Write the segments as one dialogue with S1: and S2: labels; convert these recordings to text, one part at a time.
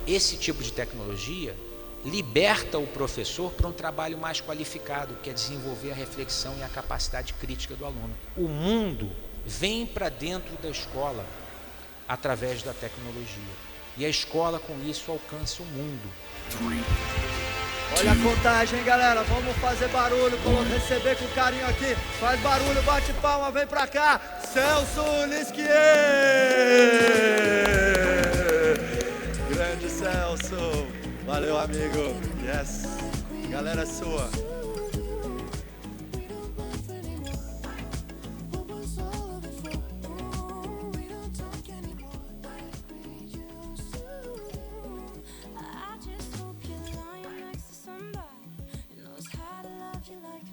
S1: esse tipo de tecnologia liberta o professor para um trabalho mais qualificado, que é desenvolver a reflexão e a capacidade crítica do aluno. O mundo vem para dentro da escola através da tecnologia. E a escola, com isso, alcança o mundo.
S2: Olha a contagem, galera. Vamos fazer barulho, receber com carinho aqui. Faz barulho, bate palma, vem pra cá. Celso Lisquier! Grande Celso. Valeu, amigo. Yes. Galera sua.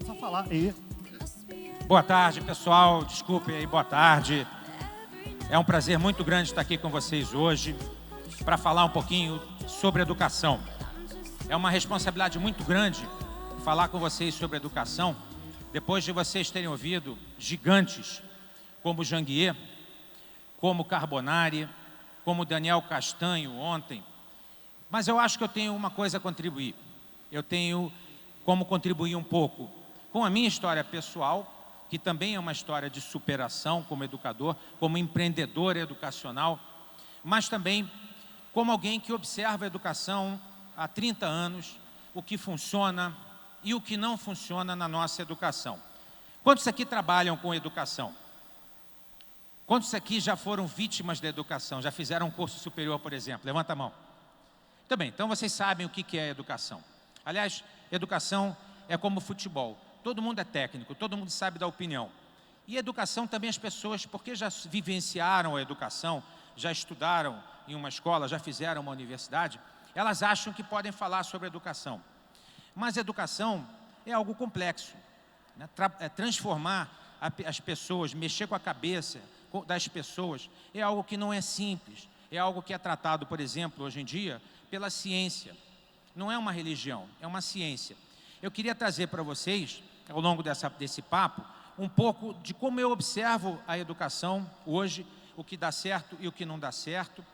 S3: Só falar aí. Boa tarde, pessoal. Desculpem aí, boa tarde. É um prazer muito grande estar aqui com vocês hoje para falar um pouquinho sobre educação. É uma responsabilidade muito grande falar com vocês sobre educação, depois de vocês terem ouvido gigantes como Janguier, como Carbonari, como Daniel Castanho ontem. Mas eu acho que eu tenho uma coisa a contribuir. Eu tenho como contribuir um pouco com a minha história pessoal, que também é uma história de superação como educador, como empreendedor educacional, mas também como alguém que observa a educação há 30 anos, o que funciona e o que não funciona na nossa educação. Quantos aqui trabalham com educação? Quantos aqui já foram vítimas da educação? Já fizeram um curso superior, por exemplo? Levanta a mão. Muito bem, então vocês sabem o que é educação. Aliás, educação é como futebol. Todo mundo é técnico, todo mundo sabe da opinião. E educação também as pessoas, porque já vivenciaram a educação, já estudaram em uma escola, já fizeram uma universidade, elas acham que podem falar sobre educação. Mas educação é algo complexo, né? Transformar as pessoas, mexer com a cabeça das pessoas, é algo que não é simples, é algo que é tratado, por exemplo, hoje em dia, pela ciência. Não é uma religião, é uma ciência. Eu queria trazer para vocês, ao longo desse papo, um pouco de como eu observo a educação hoje, o que dá certo e o que não dá certo.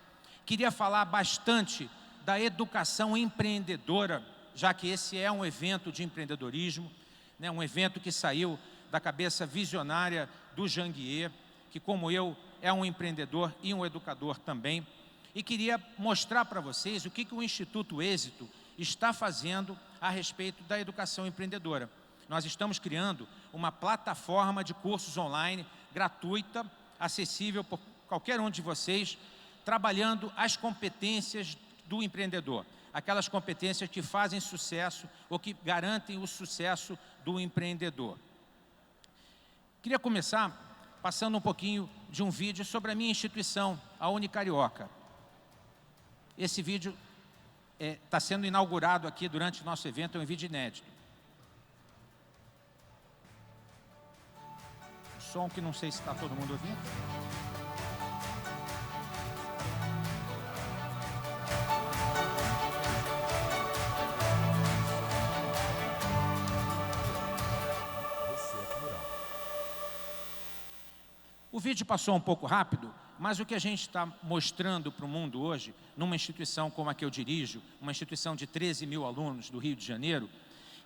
S3: Queria falar bastante da educação empreendedora, já que esse é um evento de empreendedorismo, né, um evento que saiu da cabeça visionária do Janguier, que, como eu, é um empreendedor e um educador também. E queria mostrar para vocês o que o Instituto Êxito está fazendo a respeito da educação empreendedora. Nós estamos criando uma plataforma de cursos online, gratuita, acessível por qualquer um de vocês, trabalhando as competências do empreendedor, aquelas competências que fazem sucesso ou que garantem o sucesso do empreendedor. Queria começar passando um pouquinho de um vídeo sobre a minha instituição, a Unicarioca. Esse vídeo está sendo inaugurado aqui durante o nosso evento, é um vídeo inédito. O som que não sei se está todo mundo ouvindo. O vídeo passou um pouco rápido, mas o que a gente está mostrando para o mundo hoje, numa instituição como a que eu dirijo, uma instituição de 13 mil alunos do Rio de Janeiro,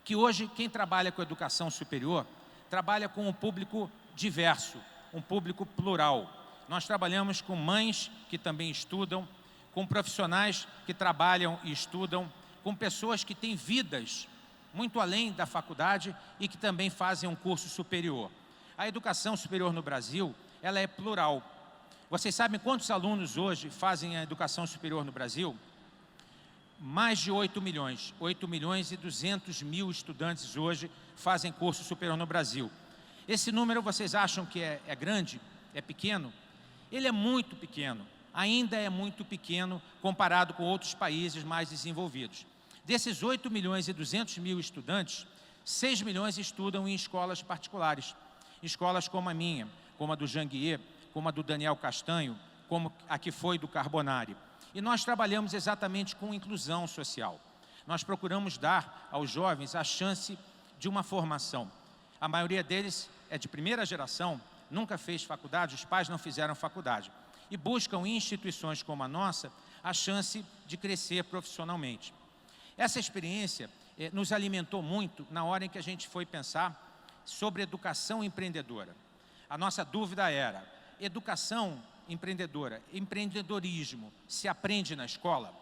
S3: que hoje quem trabalha com educação superior, trabalha com um público diverso, um público plural. Nós trabalhamos com mães que também estudam, com profissionais que trabalham e estudam, com pessoas que têm vidas muito além da faculdade e que também fazem um curso superior. A educação superior no Brasil, ela é plural. Vocês sabem quantos alunos hoje fazem a educação superior no Brasil? Mais de 8 milhões. 8 milhões e 200 mil estudantes hoje fazem curso superior no Brasil. Esse número vocês acham que é grande? É pequeno? Ele é muito pequeno. Ainda é muito pequeno comparado com outros países mais desenvolvidos. Desses 8 milhões e 200 mil estudantes, 6 milhões estudam em escolas particulares. Escolas como a minha, como a do Janguier, como a do Daniel Castanho, como a que foi do Carbonari. E nós trabalhamos exatamente com inclusão social. Nós procuramos dar aos jovens a chance de uma formação. A maioria deles é de primeira geração, nunca fez faculdade, os pais não fizeram faculdade. E buscam em instituições como a nossa a chance de crescer profissionalmente. Essa experiência nos alimentou muito na hora em que a gente foi pensar sobre educação empreendedora. A nossa dúvida era: educação empreendedora, empreendedorismo, se aprende na escola?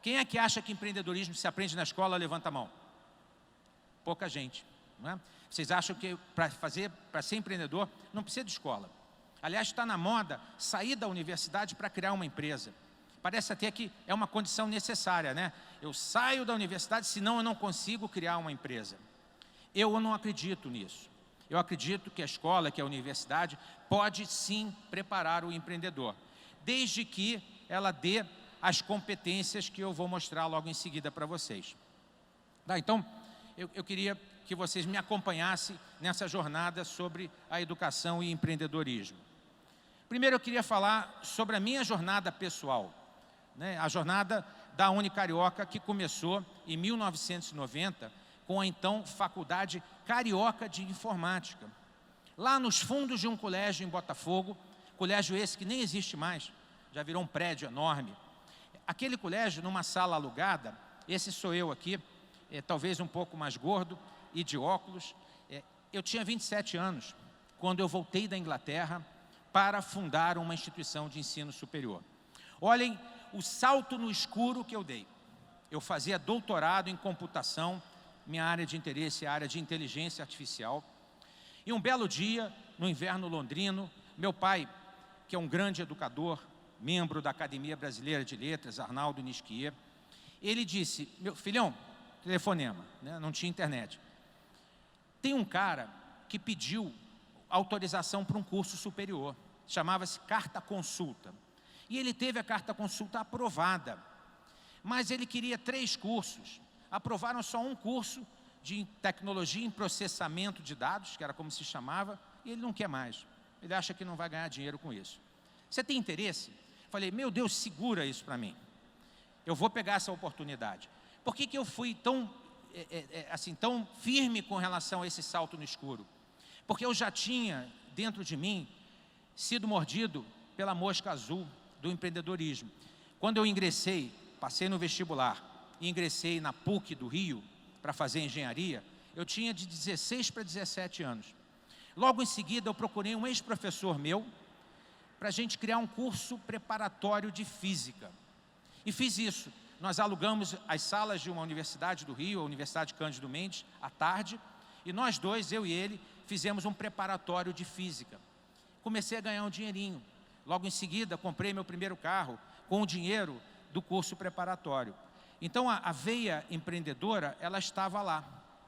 S3: Quem é que acha que empreendedorismo se aprende na escola? Levanta a mão. Pouca gente, não é? Vocês acham que para ser empreendedor não precisa de escola? Aliás, está na moda sair da universidade para criar uma empresa. Parece até que é uma condição necessária, né? Eu saio da universidade, senão eu não consigo criar uma empresa. Eu não acredito nisso. Eu acredito que a escola, que a universidade, pode sim preparar o empreendedor, desde que ela dê as competências que eu vou mostrar logo em seguida para vocês. Tá, então, eu queria que vocês me acompanhassem nessa jornada sobre a educação e empreendedorismo. Primeiro eu queria falar sobre a minha jornada pessoal, né? A jornada da Unicarioca, que começou em 1990 com a então Faculdade Carioca de Informática. Lá nos fundos de um colégio em Botafogo, colégio esse que nem existe mais, já virou um prédio enorme. Aquele colégio, numa sala alugada, esse sou eu aqui, talvez um pouco mais gordo e de óculos. Eu tinha 27 anos quando eu voltei da Inglaterra para fundar uma instituição de ensino superior. Olhem o salto no escuro que eu dei. Eu fazia doutorado em computação, minha área de interesse é a área de inteligência artificial. E um belo dia, no inverno londrino, meu pai, que é um grande educador, membro da Academia Brasileira de Letras, Arnaldo Nisquier, ele disse: meu filhão, telefonema, né? Não tinha internet. Tem um cara que pediu autorização para um curso superior, chamava-se carta consulta. E ele teve a carta consulta aprovada, mas ele queria 3 cursos. Aprovaram só um curso de tecnologia em processamento de dados, que era como se chamava, e ele não quer mais. Ele acha que não vai ganhar dinheiro com isso. Você tem interesse? Falei: meu Deus, segura isso para mim. Eu vou pegar essa oportunidade. Por que eu fui tão firme com relação a esse salto no escuro? Porque eu já tinha dentro de mim sido mordido pela mosca azul do empreendedorismo. Quando eu ingressei, passei no vestibular e ingressei na PUC do Rio para fazer engenharia, eu tinha de 16 para 17 anos. Logo em seguida eu procurei um ex-professor meu para a gente criar um curso preparatório de física. E fiz isso. Nós alugamos as salas de uma universidade do Rio, a Universidade Cândido Mendes, à tarde, e nós dois, eu e ele, fizemos um preparatório de física. Comecei a ganhar um dinheirinho. Logo em seguida, comprei meu primeiro carro com o dinheiro do curso preparatório. Então, a veia empreendedora, ela estava lá.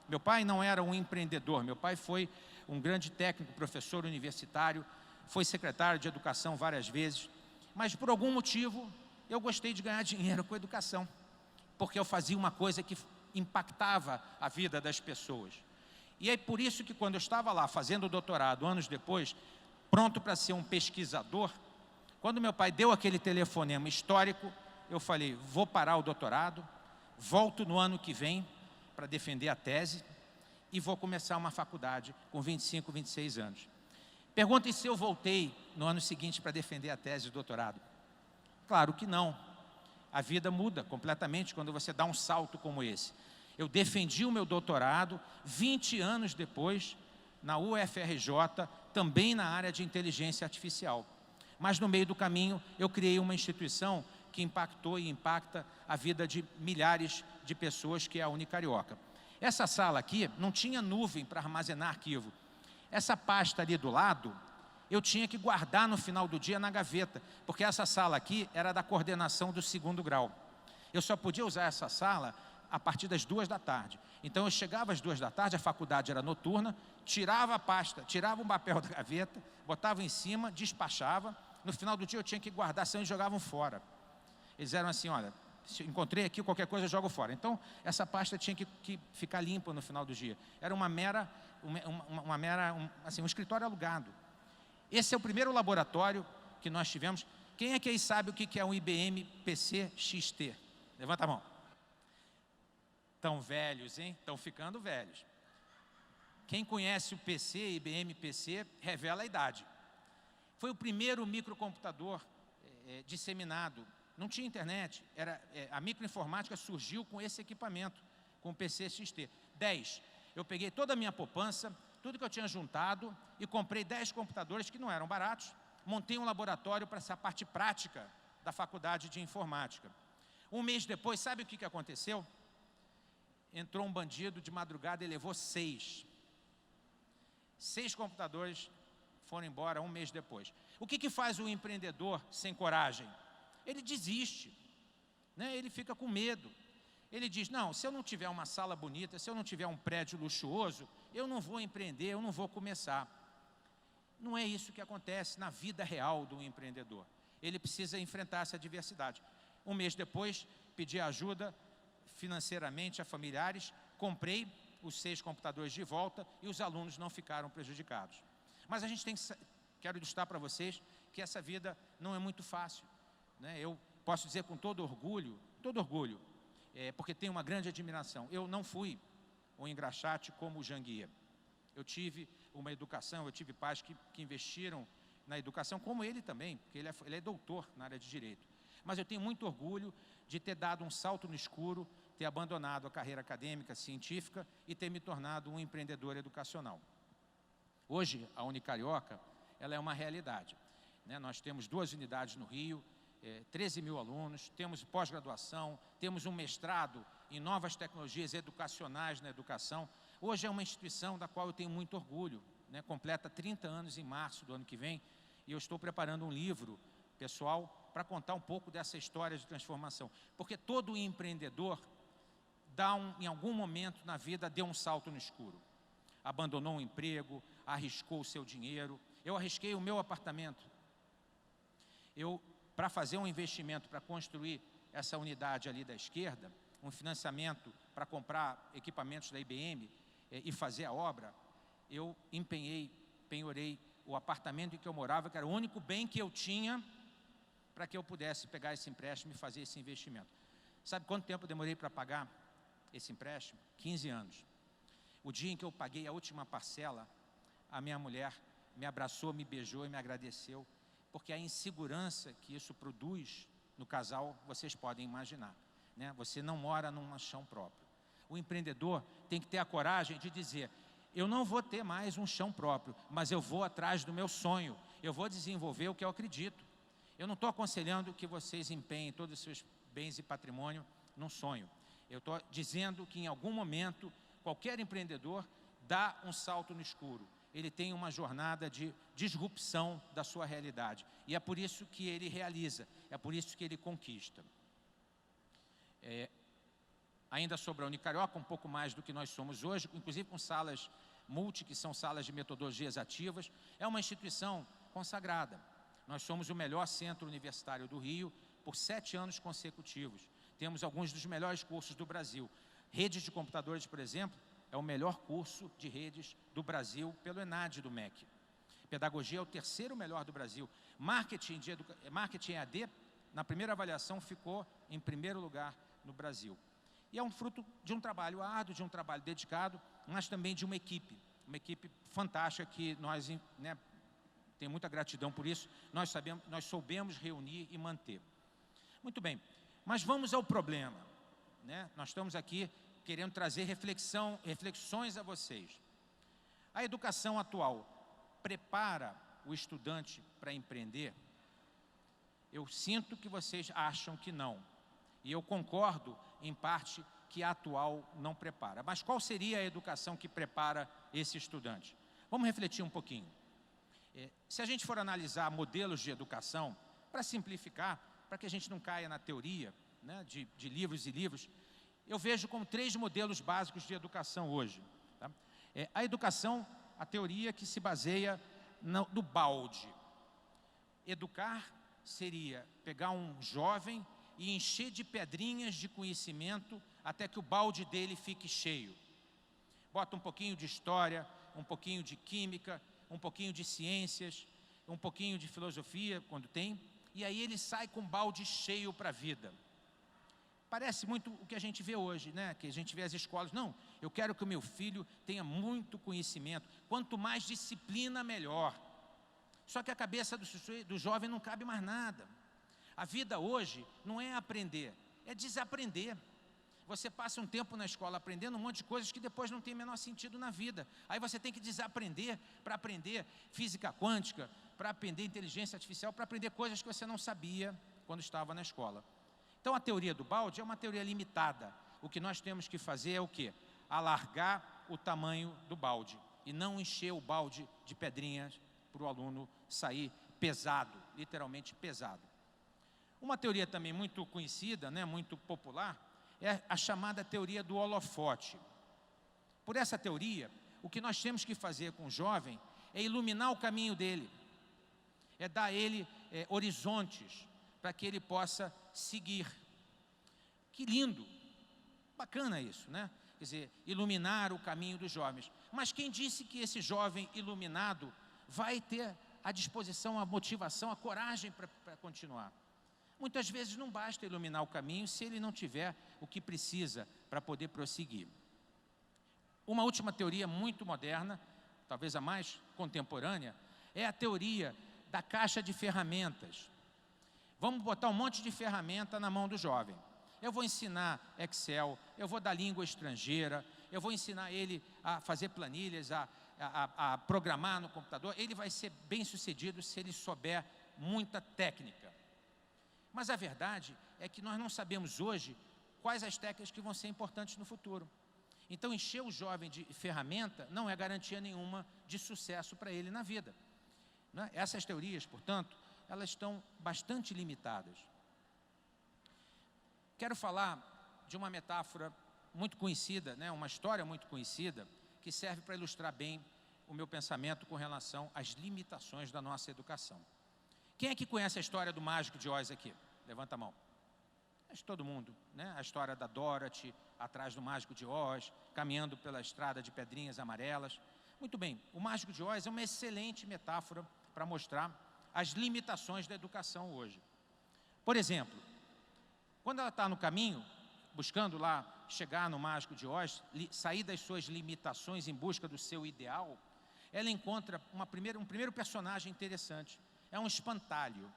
S3: Meu pai não era um empreendedor, meu pai foi um grande técnico, professor universitário, foi secretário de educação várias vezes, mas por algum motivo eu gostei de ganhar dinheiro com educação, porque eu fazia uma coisa que impactava a vida das pessoas. E é por isso que quando eu estava lá fazendo o doutorado, anos depois, pronto para ser um pesquisador, quando meu pai deu aquele telefonema histórico, eu falei: vou parar o doutorado, volto no ano que vem para defender a tese e vou começar uma faculdade com 25, 26 anos. Perguntem se eu voltei no ano seguinte para defender a tese de doutorado. Claro que não. A vida muda completamente quando você dá um salto como esse. Eu defendi o meu doutorado 20 anos depois na UFRJ, também na área de inteligência artificial. Mas no meio do caminho eu criei uma instituição que impactou e impacta a vida de milhares de pessoas, que é a Unicarioca. Essa sala aqui não tinha nuvem para armazenar arquivo. Essa pasta ali do lado, eu tinha que guardar no final do dia na gaveta, porque essa sala aqui era da coordenação do 2º grau. Eu só podia usar essa sala a partir das 2 da tarde. Então eu chegava às 2 da tarde, a faculdade era noturna, tirava a pasta, tirava um papel da gaveta, botava em cima, despachava. No final do dia eu tinha que guardar, senão eles jogavam fora. Eles eram assim: olha, se encontrei aqui, qualquer coisa eu jogo fora. Então essa pasta tinha que ficar limpa no final do dia. Era um escritório alugado. Esse é o primeiro laboratório que nós tivemos. Quem é que aí sabe o que é um IBM PC XT? Levanta a mão. Estão velhos, hein? Estão ficando velhos. Quem conhece o PC, IBM PC, revela a idade. Foi o primeiro microcomputador disseminado não tinha internet, a microinformática surgiu com esse equipamento, com o PC XT. 10, eu peguei toda a minha poupança, tudo que eu tinha juntado e comprei 10 computadores que não eram baratos, montei um laboratório para essa parte prática da faculdade de informática. Um mês depois, sabe o que aconteceu? Entrou um bandido de madrugada e levou 6. 6 computadores foram embora um mês depois. O que faz o empreendedor sem coragem? Ele desiste, né? Ele fica com medo. Ele diz, não, se eu não tiver uma sala bonita, se eu não tiver um prédio luxuoso, eu não vou empreender, eu não vou começar. Não é isso que acontece na vida real do empreendedor. Ele precisa enfrentar essa adversidade. Um mês depois, pedi ajuda financeiramente a familiares, comprei os 6 computadores de volta e os alunos não ficaram prejudicados. Mas a gente tem que, quero ilustrar para vocês que essa vida não é muito fácil, né? Eu posso dizer com todo orgulho, porque tenho uma grande admiração. Eu não fui um engraxate como o Jean Guia. Eu tive uma educação, eu tive pais que investiram na educação, como ele também, porque ele é doutor na área de Direito. Mas eu tenho muito orgulho de ter dado um salto no escuro, ter abandonado a carreira acadêmica, científica e ter me tornado um empreendedor educacional. Hoje, a Unicarioca, ela é uma realidade, né? Nós temos 2 unidades no Rio, 13 mil alunos, temos pós-graduação, temos um mestrado em novas tecnologias educacionais na educação. Hoje é uma instituição da qual eu tenho muito orgulho, né? Completa 30 anos em março do ano que vem e eu estou preparando um livro pessoal para contar um pouco dessa história de transformação. Porque todo empreendedor em algum momento na vida deu um salto no escuro. Abandonou um emprego, arriscou o seu dinheiro. Eu arrisquei o meu apartamento. Para fazer um investimento para construir essa unidade ali da esquerda, um financiamento para comprar equipamentos da IBM e fazer a obra, eu penhorei o apartamento em que eu morava, que era o único bem que eu tinha para que eu pudesse pegar esse empréstimo e fazer esse investimento. Sabe quanto tempo eu demorei para pagar esse empréstimo? 15 anos. O dia em que eu paguei a última parcela, a minha mulher me abraçou, me beijou e me agradeceu, porque a insegurança que isso produz no casal, vocês podem imaginar, né? Você não mora num chão próprio. O empreendedor tem que ter a coragem de dizer, eu não vou ter mais um chão próprio, mas eu vou atrás do meu sonho, eu vou desenvolver o que eu acredito. Eu não estou aconselhando que vocês empenhem todos os seus bens e patrimônio num sonho. Eu estou dizendo que em algum momento, qualquer empreendedor dá um salto no escuro. Ele tem uma jornada de disrupção da sua realidade. E é por isso que ele realiza, é por isso que ele conquista. Ainda sobre a Unicarioca, um pouco mais do que nós somos hoje, inclusive com salas multi, que são salas de metodologias ativas, é uma instituição consagrada. Nós somos o melhor centro universitário do Rio por 7 anos consecutivos. Temos alguns dos melhores cursos do Brasil. Redes de computadores, por exemplo, é o melhor curso de redes do Brasil pelo ENAD do MEC. Pedagogia é o 3º melhor do Brasil. Marketing EAD, na primeira avaliação, ficou em 1º lugar no Brasil. E é um fruto de um trabalho árduo, de um trabalho dedicado, mas também de uma equipe fantástica que nós, né, tem muita gratidão por isso, nós soubemos reunir e manter. Muito bem, mas vamos ao problema, né? Nós estamos aqui querendo trazer reflexões a vocês. A educação atual prepara o estudante para empreender? Eu sinto que vocês acham que não. E eu concordo, em parte, que a atual não prepara. Mas qual seria a educação que prepara esse estudante? Vamos refletir um pouquinho. Se a gente for analisar modelos de educação, para simplificar, para que a gente não caia na teoria, né, de livros e livros, eu vejo como 3 modelos básicos de educação hoje. Tá? A educação, a teoria que se baseia no balde. Educar seria pegar um jovem e encher de pedrinhas de conhecimento até que o balde dele fique cheio. Bota um pouquinho de história, um pouquinho de química, um pouquinho de ciências, um pouquinho de filosofia, quando tem, e aí ele sai com o balde cheio para a vida. Parece muito o que a gente vê hoje, né? Que a gente vê as escolas. Não, eu quero que o meu filho tenha muito conhecimento. Quanto mais disciplina, melhor. Só que a cabeça do jovem não cabe mais nada. A vida hoje não é aprender, é desaprender. Você passa um tempo na escola aprendendo um monte de coisas que depois não tem o menor sentido na vida. Aí você tem que desaprender para aprender física quântica, para aprender inteligência artificial, para aprender coisas que você não sabia quando estava na escola. Então a teoria do balde é uma teoria limitada. O que nós temos que fazer é o quê? Alargar o tamanho do balde e não encher o balde de pedrinhas para o aluno sair pesado, literalmente pesado. Uma teoria também muito conhecida, né, muito popular, é a chamada teoria do holofote. Por essa teoria, o que nós temos que fazer com o jovem é iluminar o caminho dele, é dar a ele horizontes para que ele possa seguir. Que lindo, bacana isso, né? Quer dizer, iluminar o caminho dos jovens. Mas quem disse que esse jovem iluminado vai ter a disposição, a motivação, a coragem para continuar? Muitas vezes não basta iluminar o caminho se ele não tiver o que precisa para poder prosseguir. Uma última teoria muito moderna, talvez a mais contemporânea, é a teoria da caixa de ferramentas. Vamos botar um monte de ferramenta na mão do jovem. Eu vou ensinar Excel, eu vou dar língua estrangeira, eu vou ensinar ele a fazer planilhas, a programar no computador. Ele vai ser bem sucedido se ele souber muita técnica. Mas a verdade é que nós não sabemos hoje quais as técnicas que vão ser importantes no futuro. Então encher o jovem de ferramenta não é garantia nenhuma de sucesso para ele na vida. Essas teorias, portanto, elas estão bastante limitadas. Quero falar de uma metáfora muito conhecida, né, uma história muito conhecida, que serve para ilustrar bem o meu pensamento com relação às limitações da nossa educação. Quem é que conhece a história do Mágico de Oz aqui? Levanta a mão. Acho que todo mundo, né? A história da Dorothy, atrás do Mágico de Oz, caminhando pela estrada de pedrinhas amarelas. Muito bem, o Mágico de Oz é uma excelente metáfora para mostrar as limitações da educação hoje. Por exemplo, quando ela está no caminho, buscando lá chegar no Mágico de Oz, sair das suas limitações em busca do seu ideal, ela encontra um primeiro personagem interessante. É um espantalho.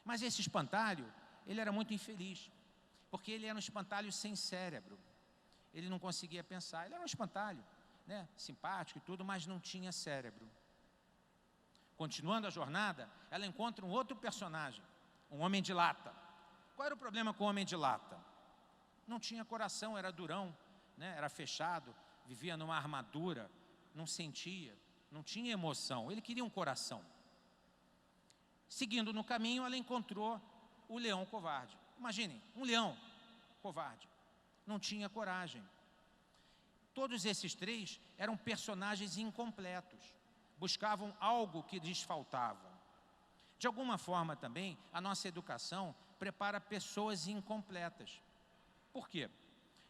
S3: Mas esse espantalho, ele era muito infeliz, porque ele era um espantalho sem cérebro. Ele não conseguia pensar. Ele era um espantalho, né, simpático e tudo, mas não tinha cérebro. Continuando a jornada, ela encontra um outro personagem, um homem de lata. Qual era o problema com o homem de lata? Não tinha coração, era durão, né, era fechado, vivia numa armadura, não sentia, não tinha emoção. Ele queria um coração. Seguindo no caminho, ela encontrou o leão covarde. Imaginem, um leão covarde. Não tinha coragem. Todos esses três eram personagens incompletos. Buscavam algo que lhes faltava. De alguma forma também, a nossa educação prepara pessoas incompletas. Por quê?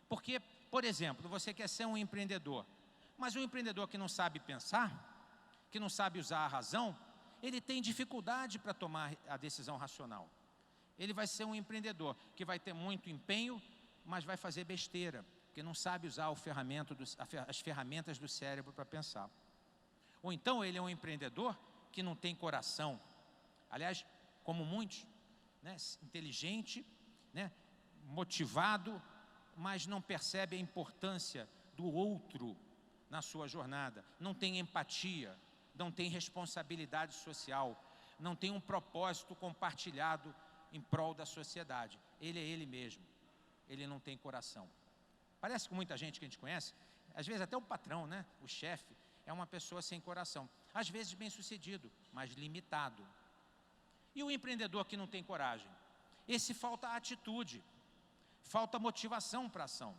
S3: Porque, por exemplo, você quer ser um empreendedor, mas um empreendedor que não sabe pensar, que não sabe usar a razão, ele tem dificuldade para tomar a decisão racional. Ele vai ser um empreendedor que vai ter muito empenho, mas vai fazer besteira, porque não sabe usar as ferramentas do cérebro para pensar. Ou então ele é um empreendedor que não tem coração. Aliás, como muitos, né, inteligente, né, motivado, mas não percebe a importância do outro na sua jornada. Não tem empatia, não tem responsabilidade social, não tem um propósito compartilhado em prol da sociedade. Ele é ele mesmo, ele não tem coração. Parece que muita gente que a gente conhece, às vezes até o patrão, né, o chefe, é uma pessoa sem coração. Às vezes bem sucedido, mas limitado. E o empreendedor que não tem coragem? Esse falta atitude, falta motivação para a ação.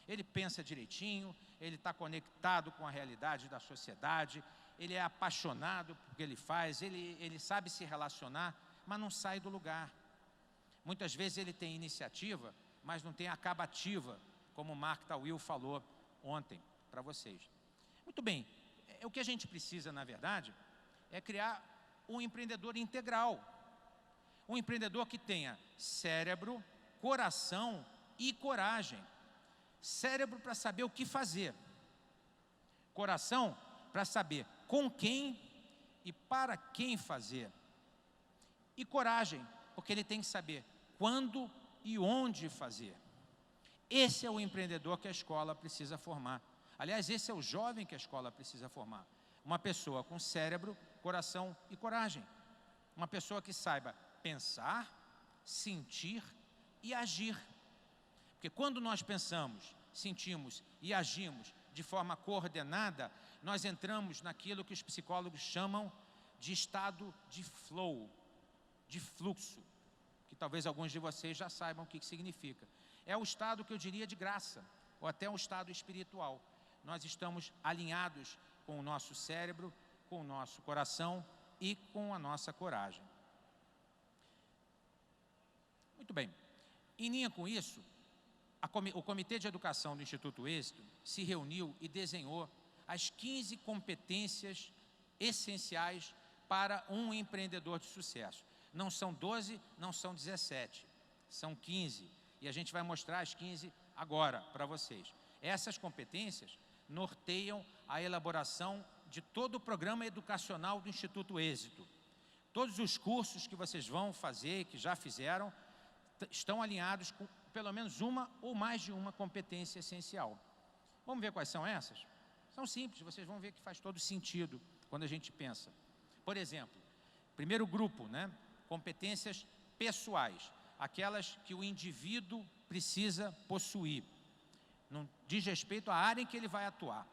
S3: Ele pensa direitinho, ele está conectado com a realidade da sociedade, ele é apaixonado pelo que ele faz, ele sabe se relacionar, mas não sai do lugar. Muitas vezes ele tem iniciativa, mas não tem acabativa, como o Mark Tawil falou ontem para vocês. Muito bem, o que a gente precisa, na verdade, é criar um empreendedor integral. Um empreendedor que tenha cérebro, coração e coragem. Cérebro para saber o que fazer. Coração para saber com quem e para quem fazer. E coragem Porque ele tem que saber quando e onde fazer. Esse é o empreendedor que a escola precisa formar. Aliás, esse é o jovem que a escola precisa formar. Uma pessoa com cérebro, coração e coragem. Uma pessoa que saiba pensar, sentir e agir. Porque quando nós pensamos, sentimos e agimos de forma coordenada, nós entramos naquilo que os psicólogos chamam de estado de flow, de fluxo, que talvez alguns de vocês já saibam o que significa. É o estado que eu diria de graça, ou até um estado espiritual. Nós estamos alinhados com o nosso cérebro, com o nosso coração e com a nossa coragem. Muito bem. Em linha com isso, o Comitê de Educação do Instituto Êxito se reuniu e desenhou as 15 competências essenciais para um empreendedor de sucesso. Não são 12, não são 17, são 15. E a gente vai mostrar as 15 agora para vocês. Essas competências norteiam a elaboração de todo o programa educacional do Instituto Êxito. Todos os cursos que vocês vão fazer, que já fizeram, estão alinhados com pelo menos uma ou mais de uma competência essencial. Vamos ver quais são essas? São simples, vocês vão ver que faz todo sentido quando a gente pensa. Por exemplo, primeiro grupo, né? Competências pessoais, aquelas que o indivíduo precisa possuir. Não diz respeito à área em que ele vai atuar,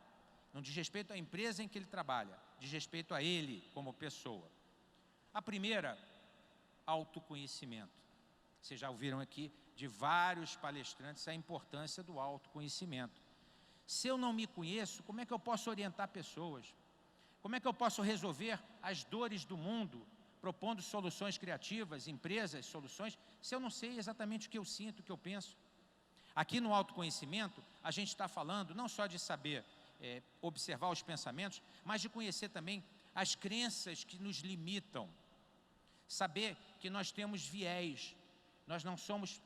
S3: não diz respeito à empresa em que ele trabalha, diz respeito a ele como pessoa. A primeira, autoconhecimento. Vocês já ouviram aqui de vários palestrantes a importância do autoconhecimento. Se eu não me conheço, como é que eu posso orientar pessoas? Como é que eu posso resolver as dores do mundo, propondo soluções criativas, empresas, soluções, se eu não sei exatamente o que eu sinto, o que eu penso? Aqui no autoconhecimento, a gente está falando não só de saber observar os pensamentos, mas de conhecer também as crenças que nos limitam. Saber que nós temos viés, nós não somos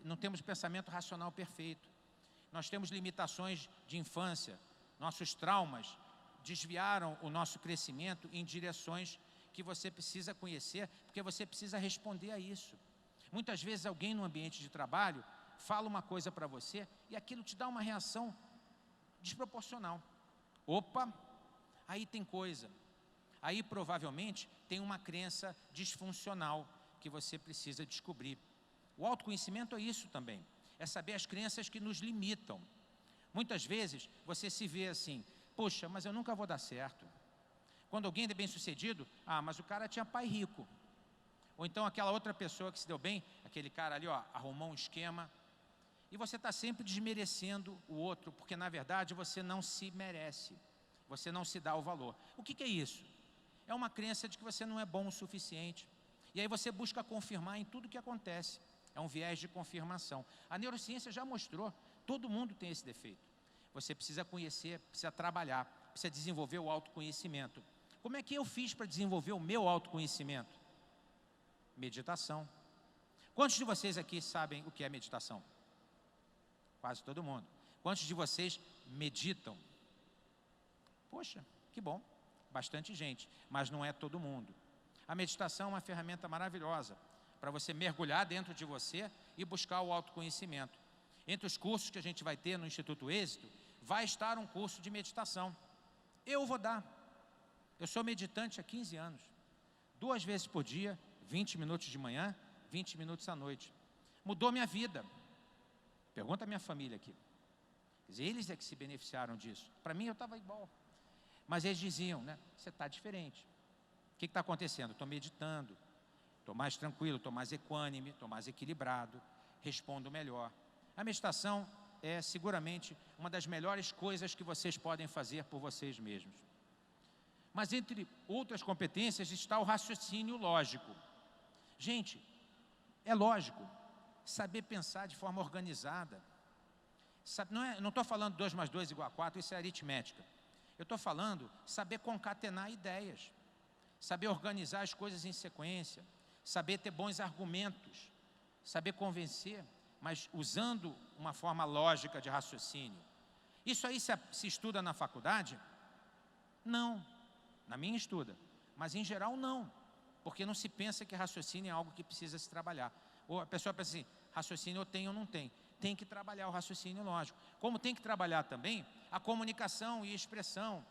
S3: não temos pensamento racional perfeito. Nós temos limitações de infância, nossos traumas desviaram o nosso crescimento em direções que você precisa conhecer, porque você precisa responder a isso. Muitas vezes alguém no ambiente de trabalho fala uma coisa para você e aquilo te dá uma reação desproporcional. Opa, aí tem coisa. Aí provavelmente tem uma crença disfuncional que você precisa descobrir. O autoconhecimento é isso também, é saber as crenças que nos limitam. Muitas vezes você se vê assim, poxa, mas eu nunca vou dar certo. Quando alguém é bem sucedido, mas o cara tinha pai rico. Ou então aquela outra pessoa que se deu bem, aquele cara ali, arrumou um esquema. E você está sempre desmerecendo o outro, porque na verdade você não se merece, você não se dá o valor. O que é isso? É uma crença de que você não é bom o suficiente. E aí você busca confirmar em tudo que acontece. É um viés de confirmação. A neurociência já mostrou, todo mundo tem esse defeito. Você precisa conhecer, precisa trabalhar, precisa desenvolver o autoconhecimento. Como é que eu fiz para desenvolver o meu autoconhecimento? Meditação. Quantos de vocês aqui sabem o que é meditação? Quase todo mundo. Quantos de vocês meditam? Poxa, que bom. Bastante gente, mas não é todo mundo. A meditação é uma ferramenta maravilhosa para você mergulhar dentro de você e buscar o autoconhecimento. Entre os cursos que a gente vai ter no Instituto Êxito, vai estar um curso de meditação. Eu vou dar. Eu sou meditante há 15 anos. 2 vezes por dia, 20 minutos de manhã, 20 minutos à noite. Mudou minha vida. Pergunta a minha família aqui. Quer dizer, eles é que se beneficiaram disso. Para mim eu estava igual. Mas eles diziam, né? Você está diferente. O que está acontecendo? Estou meditando, estou mais tranquilo, estou mais equânime, estou mais equilibrado, respondo melhor. A meditação é seguramente uma das melhores coisas que vocês podem fazer por vocês mesmos. Mas entre outras competências está o raciocínio lógico. Gente, é lógico, saber pensar de forma organizada. Não estou falando 2 mais 2 igual a 4, isso é aritmética. Eu estou falando saber concatenar ideias, saber organizar as coisas em sequência, saber ter bons argumentos, saber convencer, mas usando uma forma lógica de raciocínio. Isso aí se estuda na faculdade? Não. Na minha estuda, mas em geral não. porque não se pensa que raciocínio é algo que precisa se trabalhar. Ou a pessoa pensa assim, raciocínio eu tenho ou não tenho. Tem que trabalhar o raciocínio lógico. Como tem que trabalhar também a comunicação e expressão.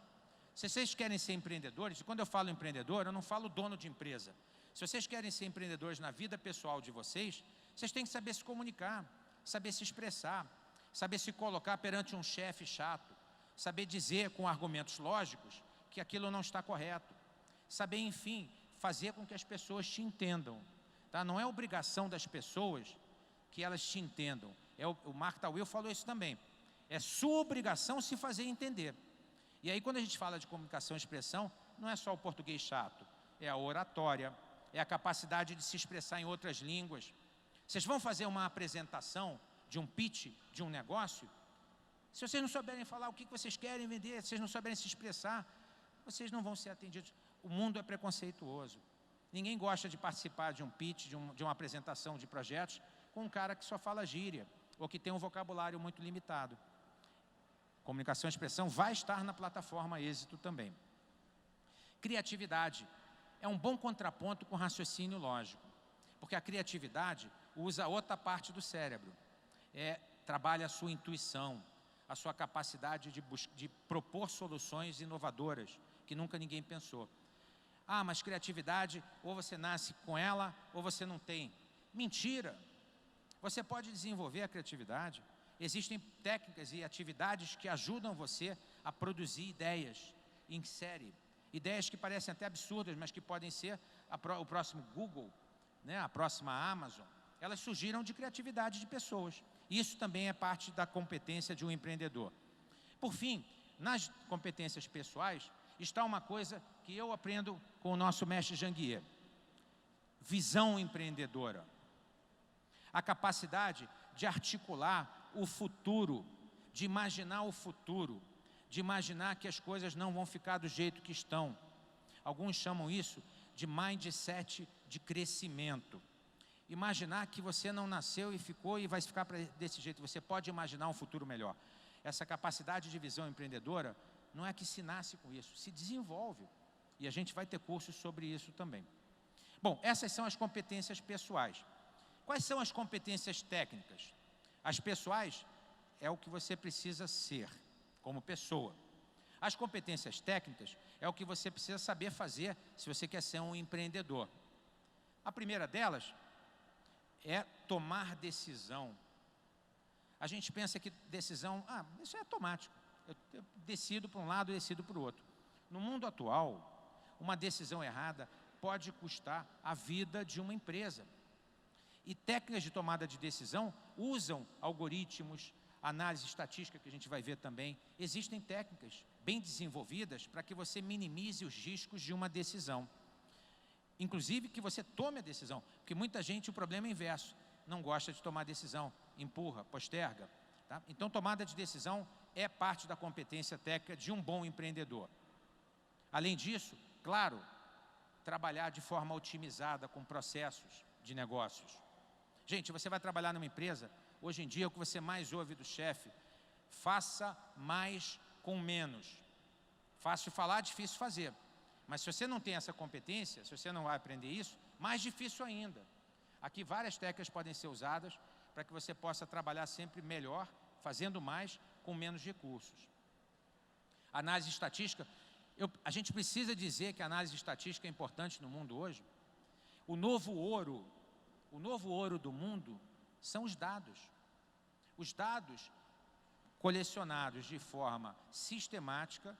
S3: Se vocês querem ser empreendedores, e quando eu falo empreendedor, eu não falo dono de empresa. Se vocês querem ser empreendedores na vida pessoal de vocês, vocês têm que saber se comunicar, saber se expressar, saber se colocar perante um chefe chato, saber dizer com argumentos lógicos que aquilo não está correto, saber, enfim, fazer com que as pessoas te entendam. Tá? Não é obrigação das pessoas que elas te entendam. O Mark Tawil falou isso também. É sua obrigação se fazer entender. E aí quando a gente fala de comunicação e expressão, não é só o português chato, é a oratória, é a capacidade de se expressar em outras línguas. Vocês vão fazer uma apresentação de um pitch, de um negócio, se vocês não souberem falar o que vocês querem vender, se vocês não souberem se expressar, vocês não vão ser atendidos. O mundo é preconceituoso. Ninguém gosta de participar de um pitch, de uma apresentação de projetos, com um cara que só fala gíria, ou que tem um vocabulário muito limitado. Comunicação e expressão vai estar na plataforma Êxito também. Criatividade é um bom contraponto com raciocínio lógico, porque a criatividade usa outra parte do cérebro, trabalha a sua intuição, a sua capacidade de propor soluções inovadoras, que nunca ninguém pensou. Ah, mas criatividade, ou você nasce com ela, ou você não tem. Mentira! Você pode desenvolver a criatividade. Existem técnicas e atividades que ajudam você a produzir ideias em série. Ideias que parecem até absurdas, mas que podem ser o próximo Google, né, a próxima Amazon. Elas surgiram de criatividade de pessoas. Isso também é parte da competência de um empreendedor. Por fim, nas competências pessoais, está uma coisa que eu aprendo com o nosso mestre Janguier. Visão empreendedora. A capacidade de articular o futuro, de imaginar o futuro, de imaginar que as coisas não vão ficar do jeito que estão. Alguns chamam isso de mindset de crescimento. Imaginar que você não nasceu e ficou e vai ficar desse jeito. Você pode imaginar um futuro melhor. Essa capacidade de visão empreendedora não é que se nasce com isso, se desenvolve. E a gente vai ter cursos sobre isso também. Bom, essas são as competências pessoais. Quais são as competências técnicas? As pessoais é o que você precisa ser como pessoa. As competências técnicas é o que você precisa saber fazer se você quer ser um empreendedor. A primeira delas é tomar decisão. A gente pensa que decisão, isso é automático. Eu decido para um lado e decido para o outro. No mundo atual, uma decisão errada pode custar a vida de uma empresa. E técnicas de tomada de decisão usam algoritmos, análise estatística, que a gente vai ver também. Existem técnicas bem desenvolvidas para que você minimize os riscos de uma decisão. Inclusive que você tome a decisão, porque muita gente, o problema é inverso, não gosta de tomar decisão, empurra, posterga. Tá? Então, tomada de decisão é parte da competência técnica de um bom empreendedor. Além disso, claro, trabalhar de forma otimizada com processos de negócios. Gente, você vai trabalhar numa empresa, hoje em dia o que você mais ouve do chefe, faça mais com menos. Fácil falar, difícil fazer. Mas se você não tem essa competência, se você não vai aprender isso, mais difícil ainda. Aqui várias técnicas podem ser usadas para que você possa trabalhar sempre melhor, fazendo mais com menos recursos. Análise estatística, a gente precisa dizer que a análise estatística é importante no mundo hoje. O novo ouro do mundo são os dados. Os dados colecionados de forma sistemática,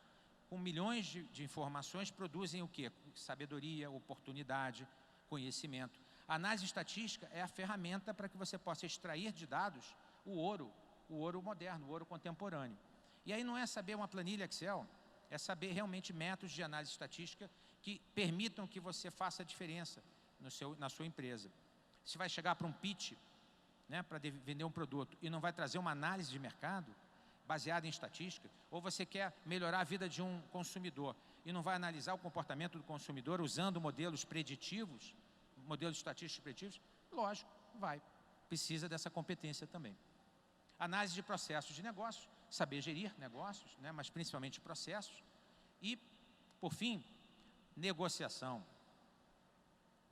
S3: com milhões de informações, produzem o quê? Sabedoria, oportunidade, conhecimento. A análise estatística é a ferramenta para que você possa extrair de dados o ouro moderno, o ouro contemporâneo. E aí não é saber uma planilha Excel, é saber realmente métodos de análise estatística que permitam que você faça a diferença na sua empresa. Se vai chegar para um pitch, né, para vender um produto e não vai trazer uma análise de mercado baseada em estatística, ou você quer melhorar a vida de um consumidor e não vai analisar o comportamento do consumidor usando modelos preditivos, modelos estatísticos preditivos, lógico, precisa dessa competência também. Análise de processos de negócios, saber gerir negócios, né, mas principalmente processos. E, por fim, negociação.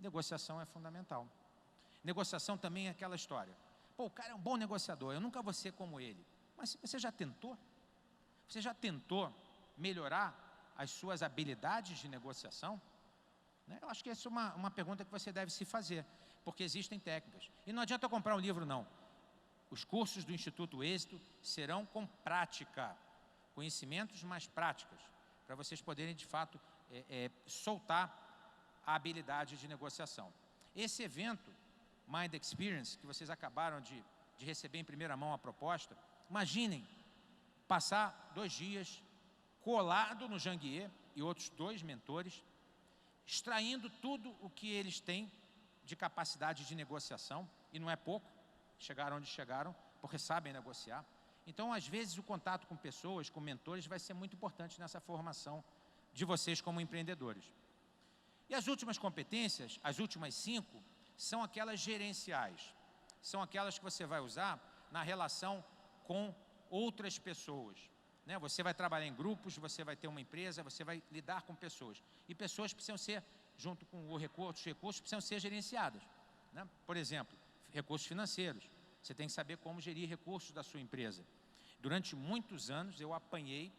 S3: negociação é fundamental. Negociação também é aquela história. Pô, o cara é um bom negociador, eu nunca vou ser como ele. Mas você já tentou? Você já tentou melhorar as suas habilidades de negociação? Eu acho que essa é uma pergunta que você deve se fazer, porque existem técnicas. E não adianta comprar um livro, não. Os cursos do Instituto Êxito serão com prática, conhecimentos mais práticas, para vocês poderem, de fato, soltar a habilidade de negociação. Esse evento, Mind Experience, que vocês acabaram de receber em primeira mão a proposta, imaginem passar 2 dias colado no Janguier e outros 2 mentores, extraindo tudo o que eles têm de capacidade de negociação, e não é pouco, chegaram onde chegaram, porque sabem negociar. Então, às vezes, o contato com pessoas, com mentores, vai ser muito importante nessa formação de vocês como empreendedores. E as últimas competências, as últimas 5, são aquelas gerenciais. São aquelas que você vai usar na relação com outras pessoas. Você vai trabalhar em grupos, você vai ter uma empresa, você vai lidar com pessoas. E pessoas precisam ser, junto com outros recursos, precisam ser gerenciadas. Por exemplo, recursos financeiros. Você tem que saber como gerir recursos da sua empresa. Durante muitos anos eu apanhei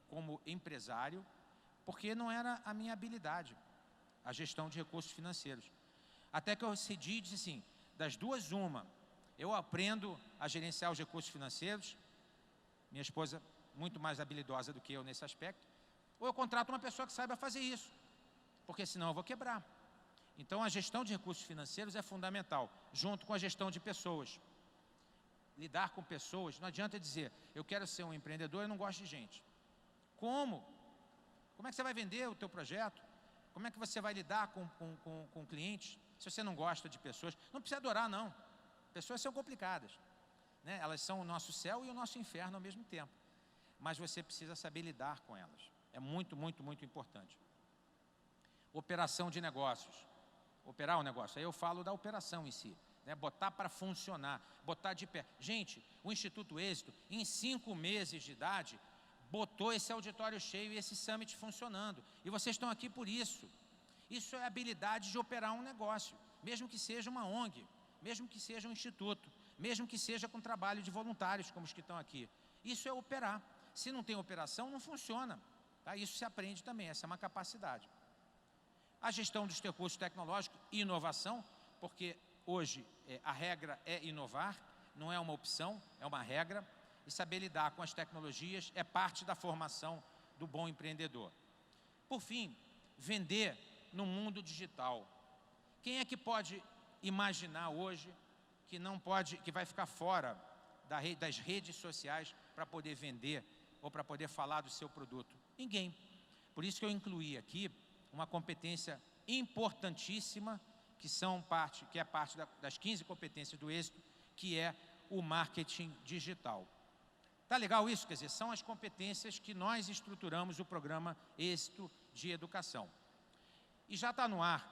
S3: como empresário, porque não era a minha habilidade, a gestão de recursos financeiros. Até que eu decidi e disse assim, das duas uma, eu aprendo a gerenciar os recursos financeiros, minha esposa muito mais habilidosa do que eu nesse aspecto, ou eu contrato uma pessoa que saiba fazer isso, porque senão eu vou quebrar. Então a gestão de recursos financeiros é fundamental, junto com a gestão de pessoas. Lidar com pessoas, não adianta dizer, eu quero ser um empreendedor e não gosto de gente. Como? Como é que você vai vender o teu projeto? Como é que você vai lidar com clientes, se você não gosta de pessoas? Não precisa adorar, não. Pessoas são complicadas, Elas são o nosso céu e o nosso inferno ao mesmo tempo. Mas você precisa saber lidar com elas. É muito, muito, muito importante. Operação de negócios. Operar o negócio. Aí eu falo da operação em si. Botar para funcionar, botar de pé. Gente, o Instituto Êxito, em 5 meses de idade, botou esse auditório cheio e esse summit funcionando. E vocês estão aqui por isso. Isso é a habilidade de operar um negócio, mesmo que seja uma ONG, mesmo que seja um instituto, mesmo que seja com trabalho de voluntários, como os que estão aqui. Isso é operar. Se não tem operação, não funciona. Isso se aprende também, essa é uma capacidade. A gestão dos recursos tecnológicos e inovação, porque hoje a regra é inovar, não é uma opção, é uma regra. E saber lidar com as tecnologias é parte da formação do bom empreendedor. Por fim, vender no mundo digital. Quem é que pode imaginar hoje que não pode, que vai ficar fora das redes sociais para poder vender ou para poder falar do seu produto? Ninguém. Por isso que eu incluí aqui uma competência importantíssima que é parte das 15 competências do êxito, que é o marketing digital. Tá legal isso? Quer dizer, são as competências que nós estruturamos o programa Êxito de Educação. E já está no ar,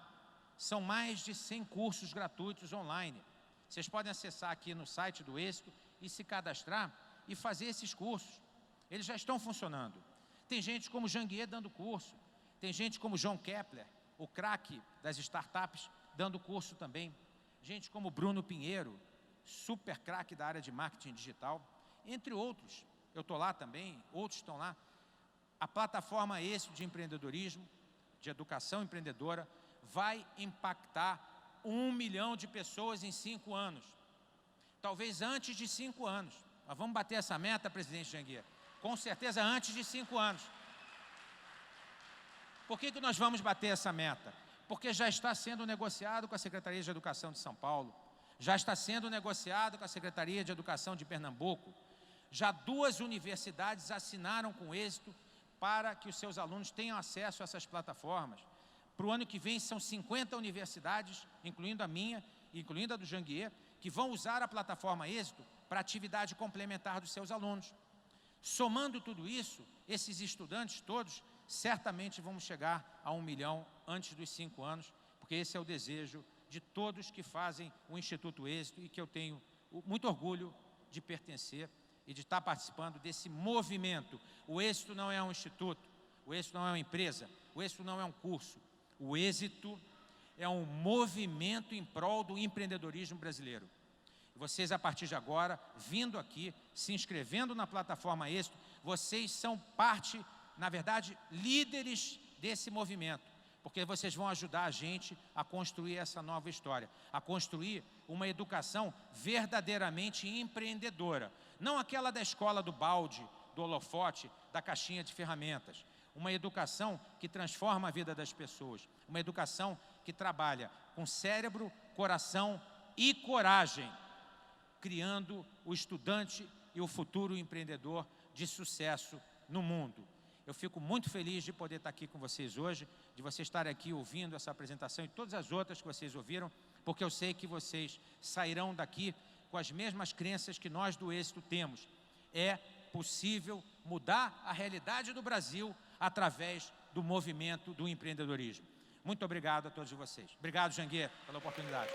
S3: são mais de 100 cursos gratuitos online. Vocês podem acessar aqui no site do Êxito e se cadastrar e fazer esses cursos. Eles já estão funcionando. Tem gente como Janguier dando curso, tem gente como João Kepler, o craque das startups, dando curso também. Gente como Bruno Pinheiro, super craque da área de marketing digital, entre outros. Eu estou lá também, outros estão lá. A plataforma Êxito de empreendedorismo, de educação empreendedora, vai impactar 1 milhão de pessoas em 5 anos. Talvez antes de 5 anos. Nós vamos bater essa meta, presidente Janguier. Com certeza antes de 5 anos. Por que nós vamos bater essa meta? Porque já está sendo negociado com a Secretaria de Educação de São Paulo, já está sendo negociado com a Secretaria de Educação de Pernambuco, já 2 universidades assinaram com êxito para que os seus alunos tenham acesso a essas plataformas. Para o ano que vem são 50 universidades, incluindo a minha, incluindo a do Janguier, que vão usar a plataforma êxito para atividade complementar dos seus alunos. Somando tudo isso, esses estudantes todos, certamente vamos chegar a 1 milhão antes dos 5 anos, porque esse é o desejo de todos que fazem o Instituto Êxito e que eu tenho muito orgulho de pertencer e de estar participando desse movimento. O êxito não é um instituto, o êxito não é uma empresa, o êxito não é um curso. O êxito é um movimento em prol do empreendedorismo brasileiro. Vocês, a partir de agora, vindo aqui, se inscrevendo na plataforma Êxito, vocês são parte, na verdade, líderes desse movimento, porque vocês vão ajudar a gente a construir essa nova história, a construir uma educação verdadeiramente empreendedora, não aquela da escola do balde, do holofote, da caixinha de ferramentas. Uma educação que transforma a vida das pessoas, uma educação que trabalha com cérebro, coração e coragem, criando o estudante e o futuro empreendedor de sucesso no mundo. Eu fico muito feliz de poder estar aqui com vocês hoje, de vocês estarem aqui ouvindo essa apresentação e todas as outras que vocês ouviram, porque eu sei que vocês sairão daqui com as mesmas crenças que nós do Êxito temos. É possível mudar a realidade do Brasil através do movimento do empreendedorismo. Muito obrigado a todos vocês. Obrigado, Janguê, pela oportunidade.